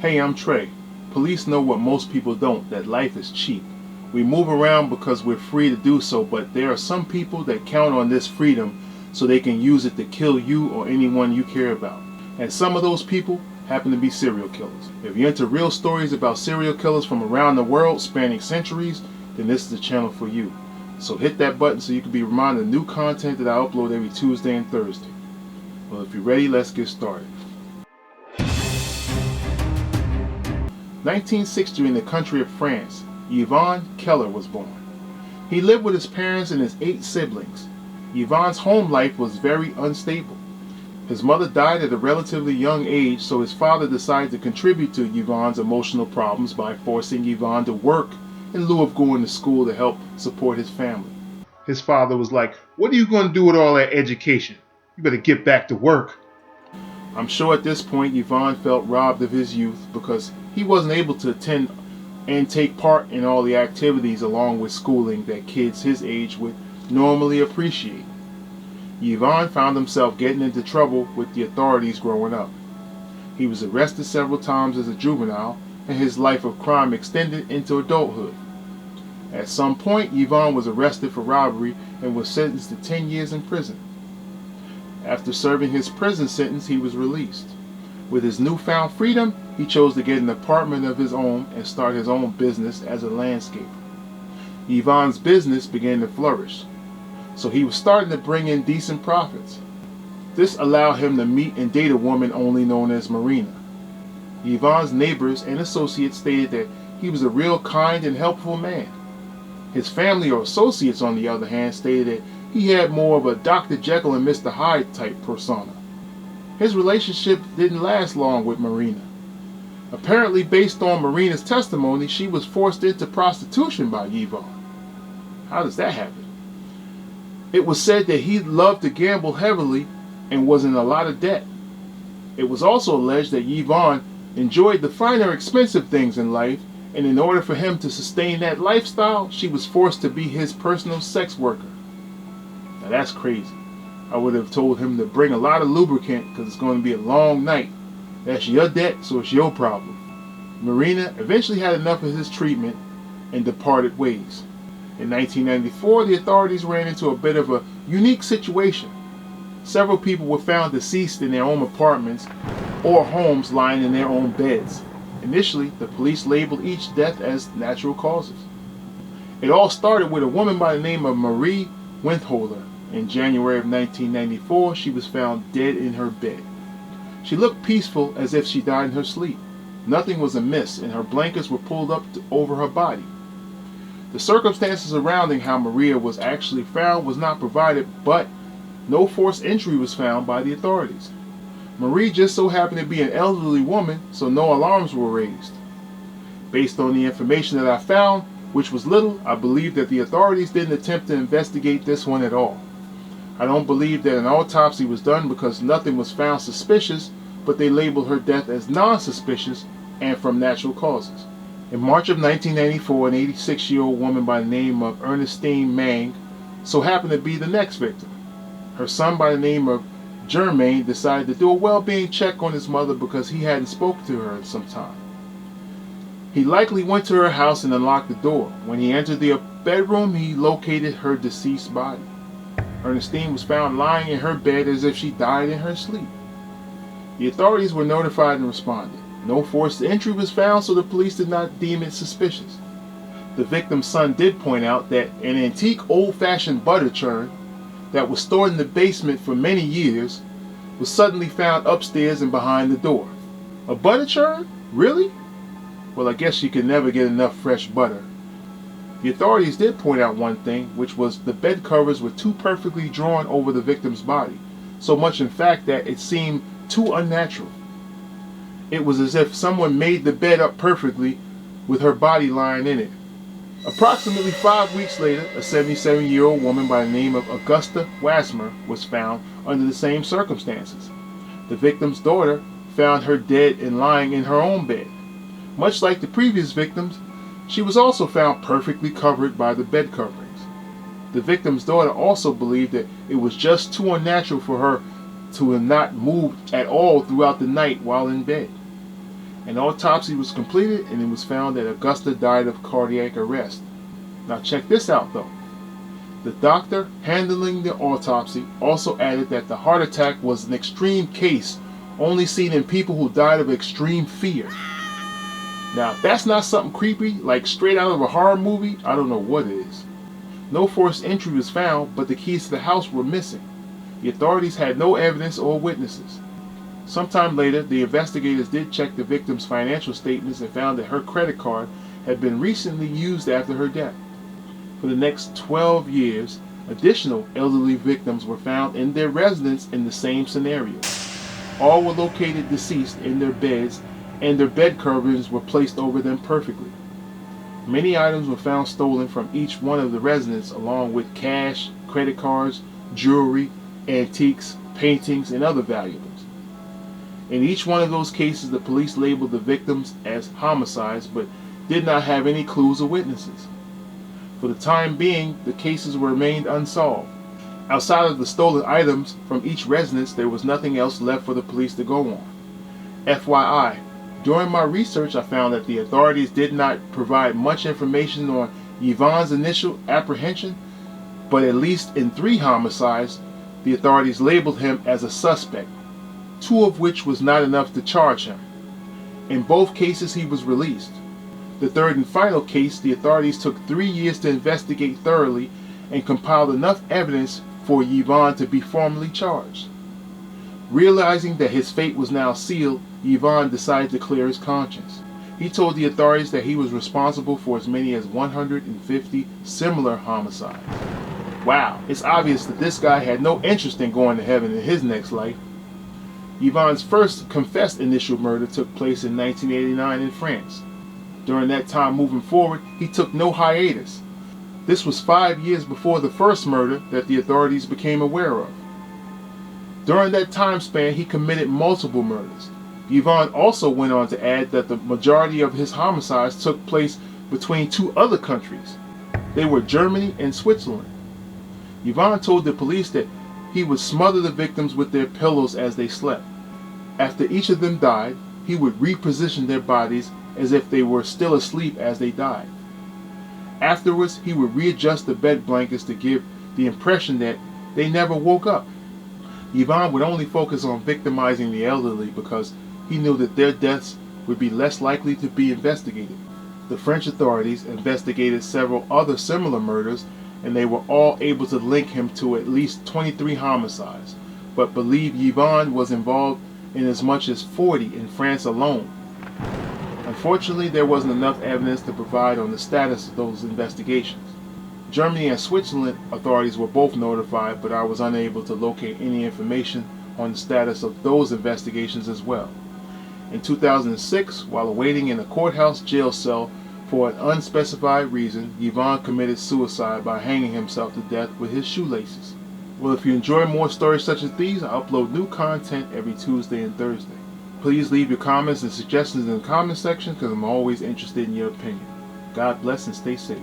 Hey, I'm Trey. Police know what most people don't, that life is cheap. We move around because we're free to do so, but there are some people that count on this freedom so they can use it to kill you or anyone you care about. And some of those people happen to be serial killers. If you're into real stories about serial killers from around the world spanning centuries, then this is the channel for you. So hit that button so you can be reminded of new content that I upload every Tuesday and Thursday. Well, if you're ready, let's get started. 1960, in the country of France, Yvan Keller was born. He lived with his parents and his 8 siblings. Yvan's home life was very unstable. His mother died at a relatively young age, so his father decided to contribute to Yvan's emotional problems by forcing Yvan to work in lieu of going to school to help support his family. His father was like, "What are you going to do with all that education? You better get back to work." I'm sure at this point Yvan felt robbed of his youth because he wasn't able to attend and take part in all the activities along with schooling that kids his age would normally appreciate. Yvan found himself getting into trouble with the authorities growing up. He was arrested several times as a juvenile, and his life of crime extended into adulthood. At some point, Yvan was arrested for robbery and was sentenced to 10 years in prison. After serving his prison sentence, he was released. With his newfound freedom, he chose to get an apartment of his own and start his own business as a landscaper. Yvan's business began to flourish, so he was starting to bring in decent profits. This allowed him to meet and date a woman only known as Marina. Yvan's neighbors and associates stated that he was a real kind and helpful man. His family or associates, on the other hand, stated that he had more of a Dr. Jekyll and Mr. Hyde type persona. His relationship didn't last long with Marina. Apparently, based on Marina's testimony, she was forced into prostitution by Yvan. How does that happen? It was said that he loved to gamble heavily and was in a lot of debt. It was also alleged that Yvan enjoyed the finer expensive things in life, and in order for him to sustain that lifestyle, she was forced to be his personal sex worker. Now that's crazy. I would have told him to bring a lot of lubricant because it's going to be a long night. That's your debt, so it's your problem. Marina eventually had enough of his treatment and departed ways. In 1994, the authorities ran into a bit of a unique situation. Several people were found deceased in their own apartments or homes, lying in their own beds. Initially, the police labeled each death as natural causes. It all started with a woman by the name of Marie Windholder. In January of 1994, she was found dead in her bed. She looked peaceful, as if she died in her sleep. Nothing was amiss, and her blankets were pulled up over her body. The circumstances surrounding how Maria was actually found was not provided, but no forced entry was found by the authorities. Marie just so happened to be an elderly woman, so no alarms were raised. Based on the information that I found, which was little, I believe that the authorities didn't attempt to investigate this one at all. I don't believe that an autopsy was done because nothing was found suspicious, but they labeled her death as non-suspicious and from natural causes. In March of 1994, an 86-year-old woman by the name of Ernestine Mang so happened to be the next victim. Her son by the name of Germain decided to do a well-being check on his mother because he hadn't spoken to her in some time. He likely went to her house and unlocked the door. When he entered the bedroom, he located her deceased body. Ernestine was found lying in her bed as if she died in her sleep. The authorities were notified and responded. No forced entry was found, so the police did not deem it suspicious. The victim's son did point out that an antique old-fashioned butter churn that was stored in the basement for many years was suddenly found upstairs and behind the door. A butter churn? Really? Well, I guess you could never get enough fresh butter. The authorities did point out one thing, which was the bed covers were too perfectly drawn over the victim's body, so much in fact that it seemed too unnatural. It was as if someone made the bed up perfectly with her body lying in it. Approximately 5 weeks later, a 77-year-old woman by the name of Augusta Wasmer was found under the same circumstances. The victim's daughter found her dead and lying in her own bed. Much like the previous victims, she was also found perfectly covered by the bed coverings. The victim's daughter also believed that it was just too unnatural for her to have not moved at all throughout the night while in bed. An autopsy was completed and it was found that Augusta died of cardiac arrest. Now check this out though. The doctor handling the autopsy also added that the heart attack was an extreme case only seen in people who died of extreme fear. Now if that's not something creepy, like straight out of a horror movie, I don't know what is. No forced entry was found, but the keys to the house were missing. The authorities had no evidence or witnesses. Sometime later, the investigators did check the victim's financial statements and found that her credit card had been recently used after her death. For the next 12 years, additional elderly victims were found in their residence in the same scenario. All were located deceased in their beds, and their bed coverings were placed over them perfectly. Many items were found stolen from each one of the residents, along with cash, credit cards, jewelry, antiques, paintings, and other valuables. In each one of those cases, the police labeled the victims as homicides, but did not have any clues or witnesses. For the time being, the cases remained unsolved. Outside of the stolen items from each residence, there was nothing else left for the police to go on. FYI, during my research, I found that the authorities did not provide much information on Yvan's initial apprehension, but at least in 3 homicides, the authorities labeled him as a suspect, 2 of which was not enough to charge him. In both cases, he was released. The third and final case, the authorities took 3 years to investigate thoroughly and compiled enough evidence for Yvan to be formally charged. Realizing that his fate was now sealed, Yvan decided to clear his conscience. He told the authorities that he was responsible for as many as 150 similar homicides. Wow, it's obvious that this guy had no interest in going to heaven in his next life. Yvan's first confessed initial murder took place in 1989 in France. During that time moving forward, he took no hiatus. This was 5 years before the first murder that the authorities became aware of. During that time span, he committed multiple murders. Yvan also went on to add that the majority of his homicides took place between 2 other countries. They were Germany and Switzerland. Yvan told the police that he would smother the victims with their pillows as they slept. After each of them died, he would reposition their bodies as if they were still asleep as they died. Afterwards, he would readjust the bed blankets to give the impression that they never woke up. Yvan would only focus on victimizing the elderly because he knew that their deaths would be less likely to be investigated. The French authorities investigated several other similar murders, and they were all able to link him to at least 23 homicides, but believe Yvan was involved in as much as 40 in France alone. Unfortunately, there wasn't enough evidence to provide on the status of those investigations. Germany and Switzerland authorities were both notified, but I was unable to locate any information on the status of those investigations as well. In 2006, while awaiting in a courthouse jail cell for an unspecified reason, Yvan committed suicide by hanging himself to death with his shoelaces. Well, if you enjoy more stories such as these, I upload new content every Tuesday and Thursday. Please leave your comments and suggestions in the comment section because I'm always interested in your opinion. God bless and stay safe.